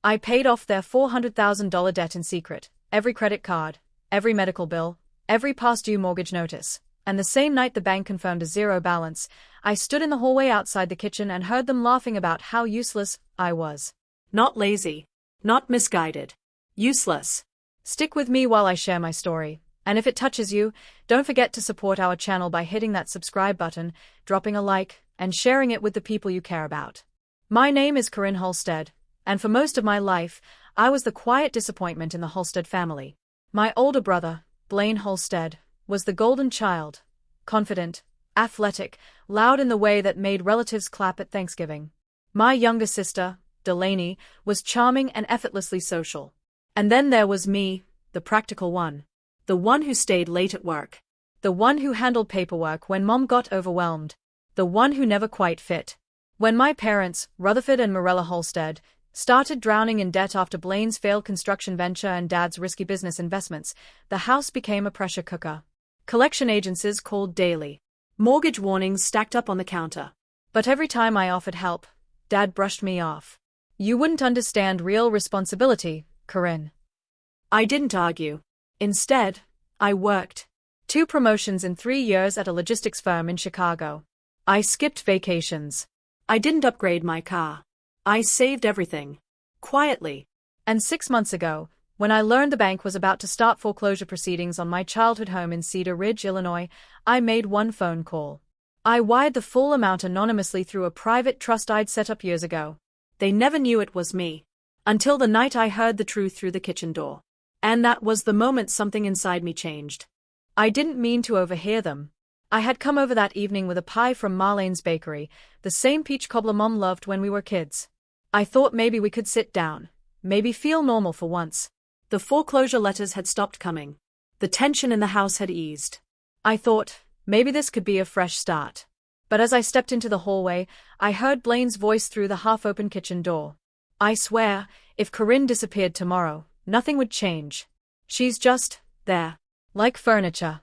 I paid off their $400,000 debt in secret, every credit card, every medical bill, every past due mortgage notice, and the same night the bank confirmed a zero balance, I stood in the hallway outside the kitchen and heard them laughing about how useless I was. Not lazy. Not misguided. Useless. Stick with me while I share my story, and if it touches you, don't forget to support our channel by hitting that subscribe button, dropping a like, and sharing it with the people you care about. My name is Corinne Holstead, and for most of my life, I was the quiet disappointment in the Holstead family. My older brother, Blaine Holstead, was the golden child, confident, athletic, loud in the way that made relatives clap at Thanksgiving. My younger sister, Delaney, was charming and effortlessly social. And then there was me, the practical one. The one who stayed late at work. The one who handled paperwork when Mom got overwhelmed. The one who never quite fit. When my parents, Rutherford and Marilla Holstead, started drowning in debt after Blaine's failed construction venture and Dad's risky business investments, the house became a pressure cooker. Collection agencies called daily. Mortgage warnings stacked up on the counter. But every time I offered help, Dad brushed me off. You wouldn't understand real responsibility, Corinne. I didn't argue. Instead, I worked. 2 promotions in 3 years at a logistics firm in Chicago. I skipped vacations. I didn't upgrade my car. I saved everything. Quietly. And 6 months ago, when I learned the bank was about to start foreclosure proceedings on my childhood home in Cedar Ridge, Illinois, I made one phone call. I wired the full amount anonymously through a private trust I'd set up years ago. They never knew it was me. Until the night I heard the truth through the kitchen door. And that was the moment something inside me changed. I didn't mean to overhear them. I had come over that evening with a pie from Marlene's bakery, the same peach cobbler Mom loved when we were kids. I thought maybe we could sit down, maybe feel normal for once. The foreclosure letters had stopped coming. The tension in the house had eased. I thought, maybe this could be a fresh start. But as I stepped into the hallway, I heard Blaine's voice through the half-open kitchen door. I swear, if Corinne disappeared tomorrow, nothing would change. She's just there, like furniture.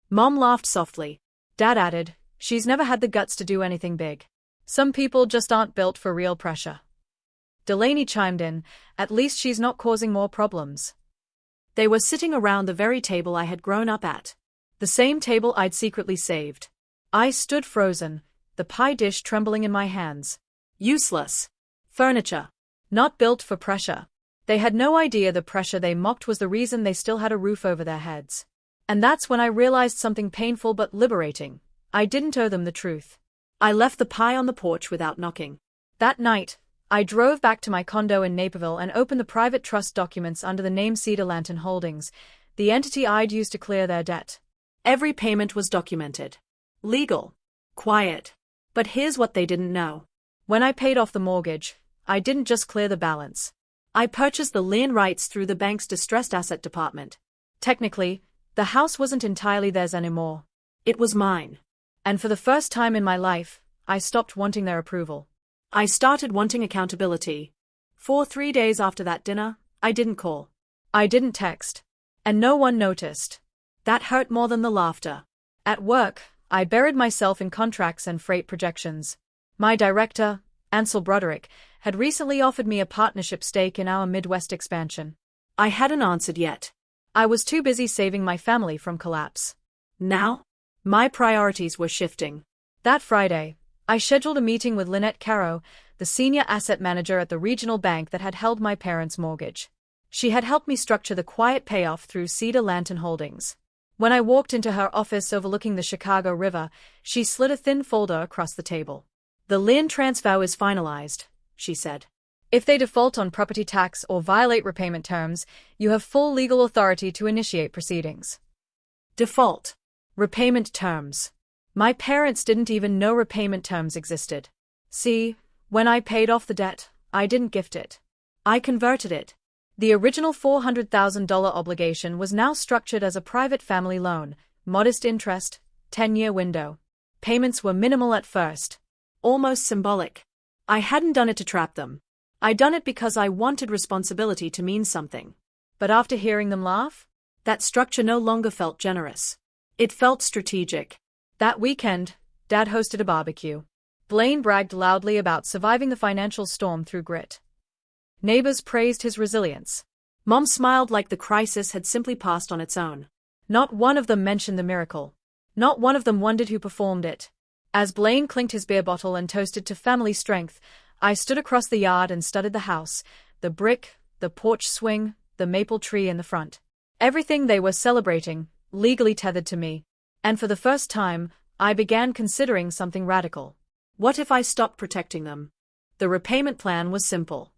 Mom laughed softly. Dad added, she's never had the guts to do anything big. Some people just aren't built for real pressure. Delaney chimed in, at least she's not causing more problems. They were sitting around the very table I had grown up at. The same table I'd secretly saved. I stood frozen, the pie dish trembling in my hands. Useless. Furniture. Not built for pressure. They had no idea the pressure they mocked was the reason they still had a roof over their heads. And that's when I realized something painful but liberating. I didn't owe them the truth. I left the pie on the porch without knocking. That night, I drove back to my condo in Naperville and opened the private trust documents under the name Cedar Lantern Holdings, the entity I'd used to clear their debt. Every payment was documented. Legal. Quiet. But here's what they didn't know. When I paid off the mortgage, I didn't just clear the balance. I purchased the lien rights through the bank's distressed asset department. Technically, the house wasn't entirely theirs anymore. It was mine. And for the first time in my life, I stopped wanting their approval. I started wanting accountability. For 3 days after that dinner, I didn't call. I didn't text. And no one noticed. That hurt more than the laughter. At work, I buried myself in contracts and freight projections. My director, Ansel Broderick, had recently offered me a partnership stake in our Midwest expansion. I hadn't answered yet. I was too busy saving my family from collapse. Now, my priorities were shifting. That Friday, I scheduled a meeting with Lynette Caro, the senior asset manager at the regional bank that had held my parents' mortgage. She had helped me structure the quiet payoff through Cedar Lantern Holdings. When I walked into her office overlooking the Chicago River, she slid a thin folder across the table. "The lien transfer is finalized," she said. "If they default on property tax or violate repayment terms, you have full legal authority to initiate proceedings." Default. Repayment terms. My parents didn't even know repayment terms existed. See, when I paid off the debt, I didn't gift it. I converted it. The original $400,000 obligation was now structured as a private family loan, modest interest, 10-year window. Payments were minimal at first. Almost symbolic. I hadn't done it to trap them. I'd done it because I wanted responsibility to mean something. But after hearing them laugh, that structure no longer felt generous. It felt strategic. That weekend, Dad hosted a barbecue. Blaine bragged loudly about surviving the financial storm through grit. Neighbors praised his resilience. Mom smiled like the crisis had simply passed on its own. Not one of them mentioned the miracle. Not one of them wondered who performed it. As Blaine clinked his beer bottle and toasted to family strength, I stood across the yard and studied the house, the brick, the porch swing, the maple tree in the front. Everything they were celebrating, legally tethered to me. And for the first time, I began considering something radical. What if I stopped protecting them? The repayment plan was simple.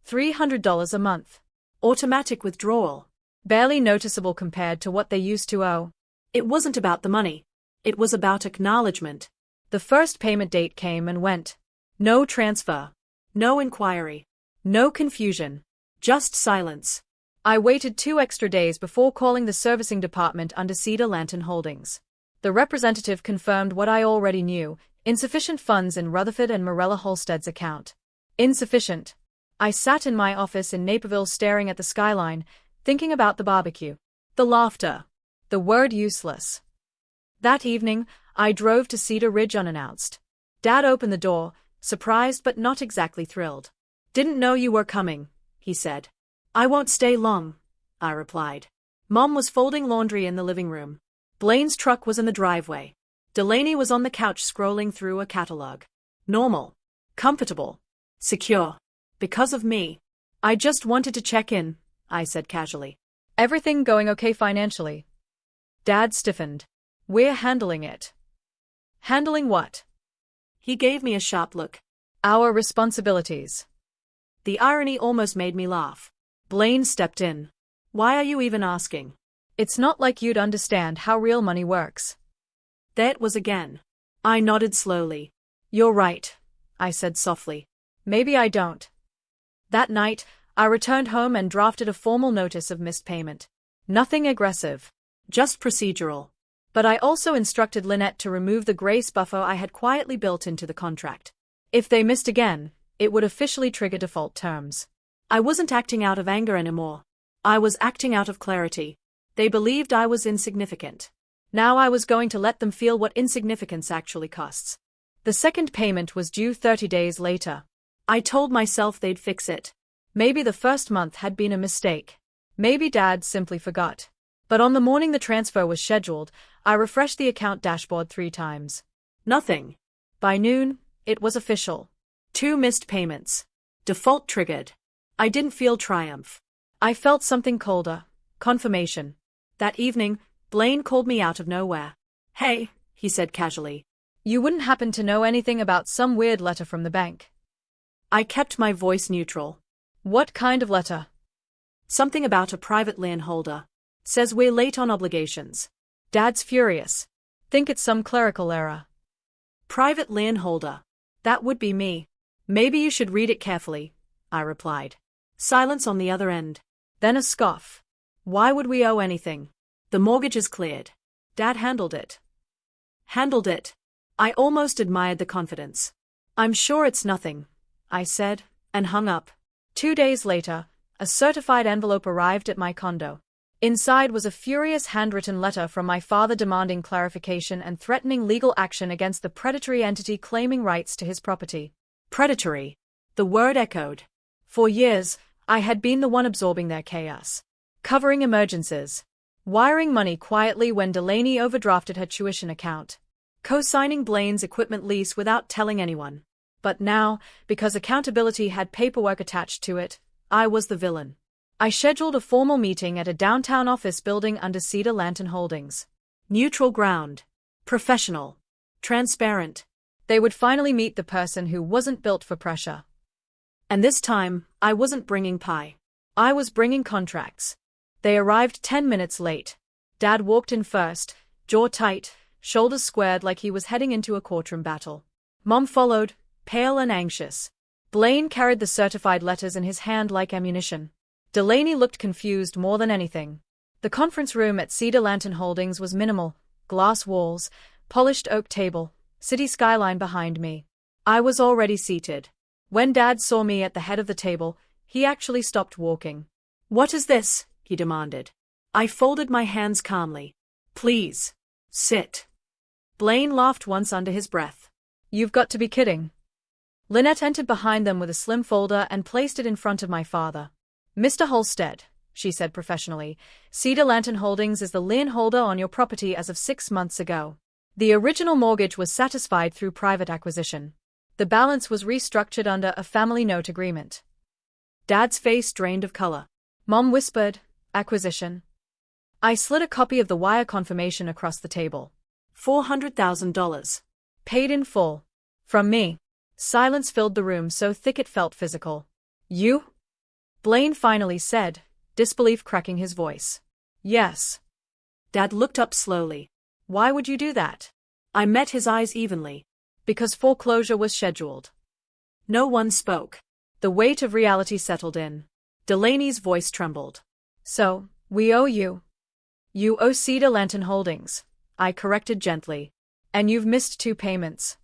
$300 a month. Automatic withdrawal. Barely noticeable compared to what they used to owe. It wasn't about the money. It was about acknowledgement. The first payment date came and went. No transfer. No inquiry. No confusion. Just silence. I waited 2 extra days before calling the servicing department under Cedar Lantern Holdings. The representative confirmed what I already knew: insufficient funds in Rutherford and Morella Holstead's account. Insufficient. I sat in my office in Naperville staring at the skyline, thinking about the barbecue. The laughter. The word useless. That evening, I drove to Cedar Ridge unannounced. Dad opened the door, surprised but not exactly thrilled. "Didn't know you were coming," he said. "I won't stay long," I replied. Mom was folding laundry in the living room. Blaine's truck was in the driveway. Delaney was on the couch scrolling through a catalog. Normal. Comfortable. Secure. Because of me. "I just wanted to check in," I said casually. Everything going okay financially? Dad stiffened. We're handling it. Handling what? He gave me a sharp look. Our responsibilities. The irony almost made me laugh. Blaine stepped in. "Why are you even asking?" It's not like you'd understand how real money works. There it was again. I nodded slowly. "You're right," I said softly. "Maybe I don't." That night, I returned home and drafted a formal notice of missed payment. Nothing aggressive. Just procedural. But I also instructed Lynette to remove the grace buffer I had quietly built into the contract. If they missed again, it would officially trigger default terms. I wasn't acting out of anger anymore. I was acting out of clarity. They believed I was insignificant. Now I was going to let them feel what insignificance actually costs. The second payment was due 30 days later. I told myself they'd fix it. Maybe the first month had been a mistake. Maybe Dad simply forgot. But on the morning the transfer was scheduled, I refreshed the account dashboard 3 times. Nothing. By noon, it was official. 2 missed payments. Default triggered. I didn't feel triumph. I felt something colder. Confirmation. That evening, Blaine called me out of nowhere. "Hey," he said casually. "You wouldn't happen to know anything about some weird letter from the bank?" I kept my voice neutral. "What kind of letter?" "Something about a private landholder. Says we're late on obligations." Dad's furious. "Think it's some clerical error." "Private landholder. That would be me." "Maybe you should read it carefully," I replied. Silence on the other end. Then a scoff. "Why would we owe anything? The mortgage is cleared. Dad handled it." "Handled it?" I almost admired the confidence. "I'm sure it's nothing," I said, and hung up. 2 days later, a certified envelope arrived at my condo. Inside was a furious handwritten letter from my father demanding clarification and threatening legal action against the predatory entity claiming rights to his property. Predatory. The word echoed. For years, I had been the one absorbing their chaos. Covering emergencies. Wiring money quietly when Delaney overdrafted her tuition account. Co-signing Blaine's equipment lease without telling anyone. But now, because accountability had paperwork attached to it, I was the villain. I scheduled a formal meeting at a downtown office building under Cedar Lantern Holdings. Neutral ground. Professional. Transparent. They would finally meet the person who wasn't built for pressure. And this time, I wasn't bringing pie. I was bringing contracts. They arrived 10 minutes late. Dad walked in first, jaw tight, shoulders squared like he was heading into a courtroom battle. Mom followed, pale and anxious. Blaine carried the certified letters in his hand like ammunition. Delaney looked confused more than anything. The conference room at Cedar Lantern Holdings was minimal: glass walls, polished oak table, city skyline behind me. I was already seated. When Dad saw me at the head of the table, he actually stopped walking. "What is this?" he demanded. I folded my hands calmly. "Please. Sit." Blaine laughed once under his breath. "You've got to be kidding." Lynette entered behind them with a slim folder and placed it in front of my father. Mr. Halstead, she said professionally, Cedar Lantern Holdings is the lien holder on your property as of 6 months ago. The original mortgage was satisfied through private acquisition. The balance was restructured under a family note agreement. Dad's face drained of color. Mom whispered, acquisition. I slid a copy of the wire confirmation across the table. $400,000. Paid in full. From me. Silence filled the room so thick it felt physical. You? Blaine finally said, disbelief cracking his voice. Yes. Dad looked up slowly. Why would you do that? I met his eyes evenly. Because foreclosure was scheduled. No one spoke. The weight of reality settled in. Delaney's voice trembled. So, we owe you. You owe Cedar Lantern Holdings, I corrected gently. And you've missed 2 payments.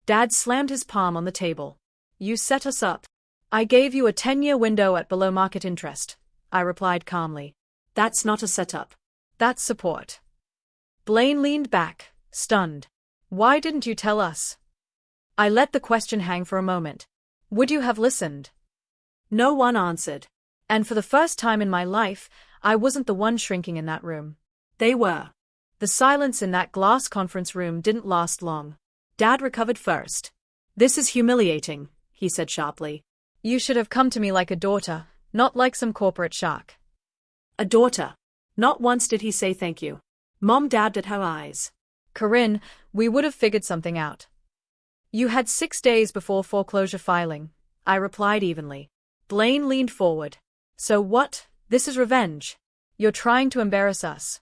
Dad slammed his palm on the table. You set us up. I gave you a 10-year window at below market interest, I replied calmly. That's not a setup. That's support. Blaine leaned back, stunned. Why didn't you tell us? I let the question hang for a moment. Would you have listened? No one answered. And for the first time in my life, I wasn't the one shrinking in that room. They were. The silence in that glass conference room didn't last long. Dad recovered first. This is humiliating, he said sharply. You should have come to me like a daughter, not like some corporate shark. A daughter. Not once did he say thank you. Mom dabbed at her eyes. Corinne, we would have figured something out. You had 6 days before foreclosure filing, I replied evenly. Blaine leaned forward. So what? This is revenge. You're trying to embarrass us.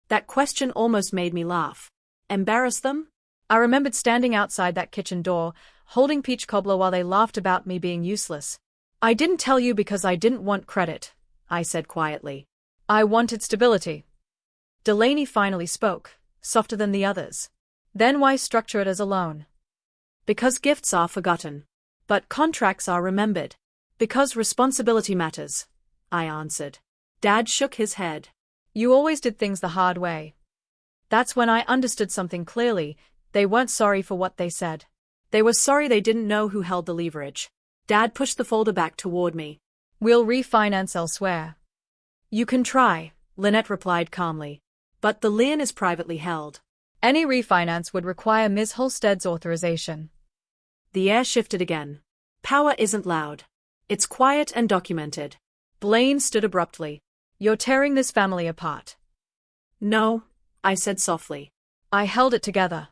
That question almost made me laugh. Embarrass them? I remembered standing outside that kitchen door, holding peach cobbler while they laughed about me being useless. I didn't tell you because I didn't want credit, I said quietly. I wanted stability. Delaney finally spoke, softer than the others. Then why structure it as a loan? Because gifts are forgotten. But contracts are remembered. Because responsibility matters, I answered. Dad shook his head. You always did things the hard way. That's when I understood something clearly. They weren't sorry for what they said. They were sorry they didn't know who held the leverage. Dad pushed the folder back toward me. We'll refinance elsewhere. You can try, Lynette replied calmly. But the lien is privately held. Any refinance would require Ms. Halstead's authorization. The air shifted again. Power isn't loud. It's quiet and documented. Blaine stood abruptly. You're tearing this family apart. No, I said softly. I held it together.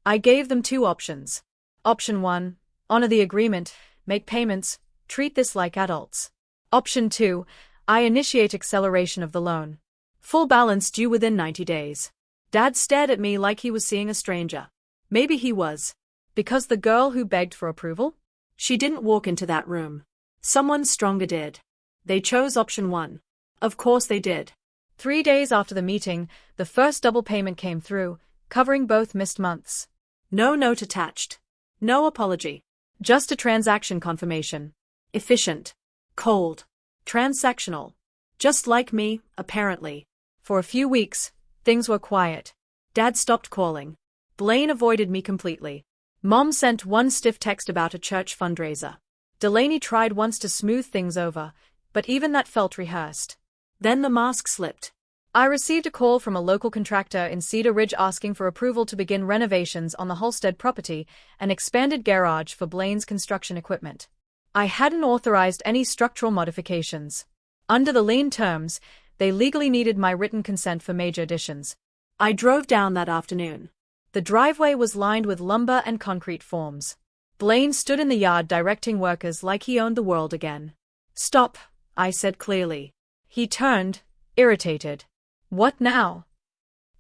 I gave them 2 options. Option 1, honor the agreement, make payments, treat this like adults. Option 2, I initiate acceleration of the loan. Full balance due within 90 days. Dad stared at me like he was seeing a stranger. Maybe he was. Because the girl who begged for approval? She didn't walk into that room. Someone stronger did. They chose option 1. Of course they did. 3 days after the meeting, the first double payment came through, covering both missed months. No note attached. No apology. Just a transaction confirmation. Efficient. Cold. Transactional. Just like me, apparently. For a few weeks, things were quiet. Dad stopped calling. Blaine avoided me completely. Mom sent one stiff text about a church fundraiser. Delaney tried once to smooth things over, but even that felt rehearsed. Then the mask slipped. I received a call from a local contractor in Cedar Ridge asking for approval to begin renovations on the Halstead property, an expanded garage for Blaine's construction equipment. I hadn't authorized any structural modifications. Under the lien terms, they legally needed my written consent for major additions. I drove down that afternoon. The driveway was lined with lumber and concrete forms. Blaine stood in the yard directing workers like he owned the world again. Stop, I said clearly. He turned, irritated. What now?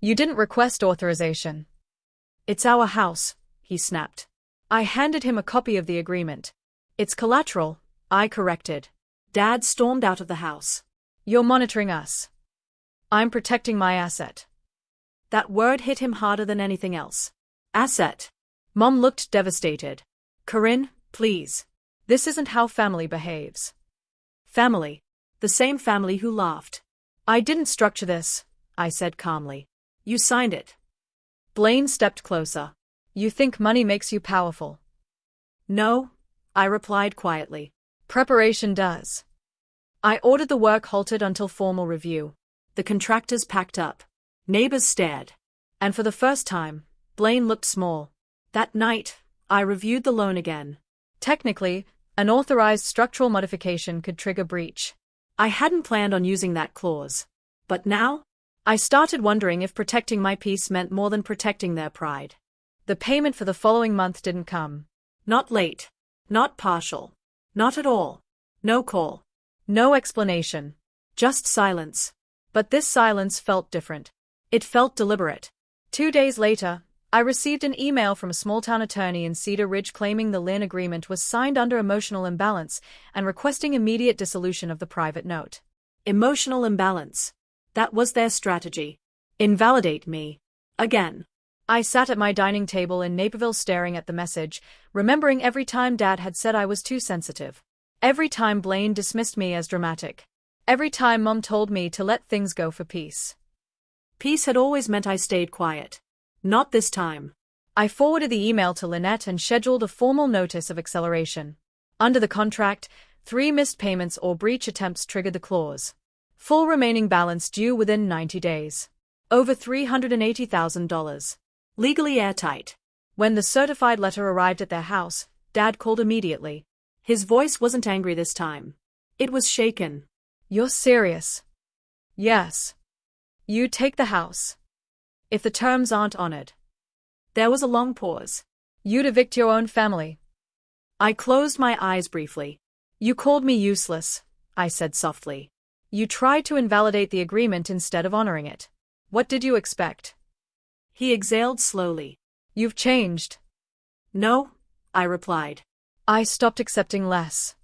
You didn't request authorization. It's our house, he snapped. I handed him a copy of the agreement. It's collateral, I corrected. Dad stormed out of the house. You're monitoring us. I'm protecting my asset. That word hit him harder than anything else. Asset. Mom looked devastated. Corinne, please. This isn't how family behaves. Family. The same family who laughed. I didn't structure this, I said calmly. You signed it. Blaine stepped closer. You think money makes you powerful? No, I replied quietly. Preparation does. I ordered the work halted until formal review. The contractors packed up. Neighbors stared. And for the first time, Blaine looked small. That night, I reviewed the loan again. Technically, an authorized structural modification could trigger breach. I hadn't planned on using that clause. But now, I started wondering if protecting my peace meant more than protecting their pride. The payment for the following month didn't come. Not late. Not partial. Not at all. No call. No explanation. Just silence. But this silence felt different. It felt deliberate. 2 days later, I received an email from a small-town attorney in Cedar Ridge claiming the loan agreement was signed under emotional imbalance and requesting immediate dissolution of the private note. Emotional imbalance. That was their strategy. Invalidate me. Again. I sat at my dining table in Naperville staring at the message, remembering every time Dad had said I was too sensitive. Every time Blaine dismissed me as dramatic. Every time Mom told me to let things go for peace. Peace had always meant I stayed quiet. Not this time. I forwarded the email to Lynette and scheduled a formal notice of acceleration. Under the contract, 3 missed payments or breach attempts triggered the clause. Full remaining balance due within 90 days. Over $380,000. Legally airtight. When the certified letter arrived at their house, Dad called immediately. His voice wasn't angry this time. It was shaken. You're serious? Yes. You take the house. If the terms aren't honored. There was a long pause. You'd evict your own family. I closed my eyes briefly. You called me useless, I said softly. You tried to invalidate the agreement instead of honoring it. What did you expect? He exhaled slowly. You've changed. No, I replied. I stopped accepting less.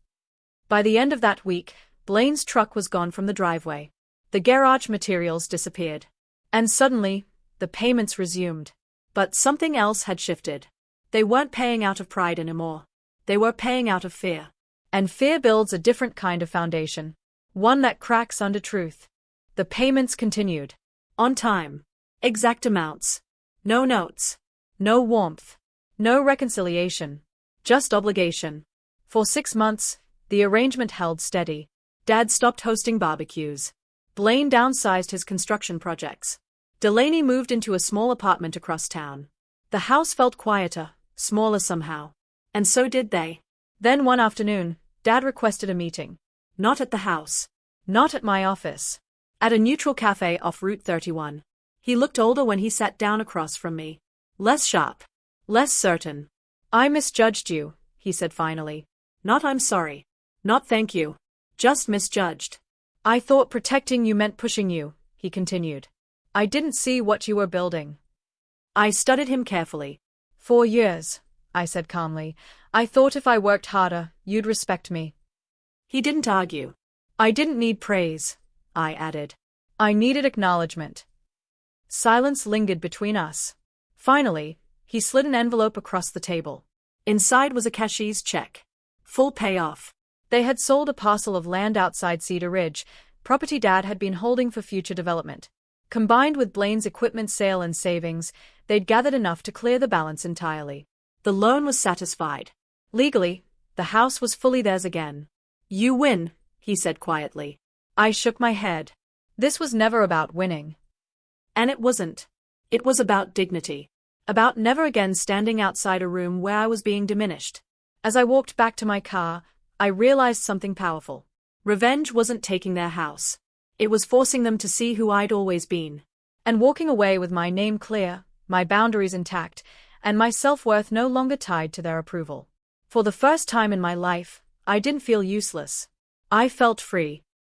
By the end of that week, Blaine's truck was gone from the driveway. The garage materials disappeared. And suddenly, the payments resumed. But something else had shifted. They weren't paying out of pride anymore. They were paying out of fear. And fear builds a different kind of foundation. One that cracks under truth. The payments continued. On time. Exact amounts. No notes. No warmth. No reconciliation. Just obligation. For 6 months, the arrangement held steady. Dad stopped hosting barbecues. Blaine downsized his construction projects. Delaney moved into a small apartment across town. The house felt quieter, smaller somehow. And so did they. Then one afternoon, Dad requested a meeting. Not at the house. Not at my office. At a neutral cafe off Route 31. He looked older when he sat down across from me. Less sharp. Less certain. I misjudged you, he said finally. Not I'm sorry. Not thank you. Just misjudged. I thought protecting you meant pushing you, he continued. I didn't see what you were building. I studied him carefully. 4 years, I said calmly. I thought if I worked harder, you'd respect me. He didn't argue. I didn't need praise, I added. I needed acknowledgement. Silence lingered between us. Finally, he slid an envelope across the table. Inside was a cashier's check. Full payoff. They had sold a parcel of land outside Cedar Ridge, property Dad had been holding for future development. Combined with Blaine's equipment sale and savings, they'd gathered enough to clear the balance entirely. The loan was satisfied. Legally, the house was fully theirs again. You win, he said quietly. I shook my head. This was never about winning. And it wasn't. It was about dignity. About never again standing outside a room where I was being diminished. As I walked back to my car, I realized something powerful. Revenge wasn't taking their house. It was forcing them to see who I'd always been. And walking away with my name clear, my boundaries intact, and my self-worth no longer tied to their approval. For the first time in my life, I didn't feel useless. I felt free.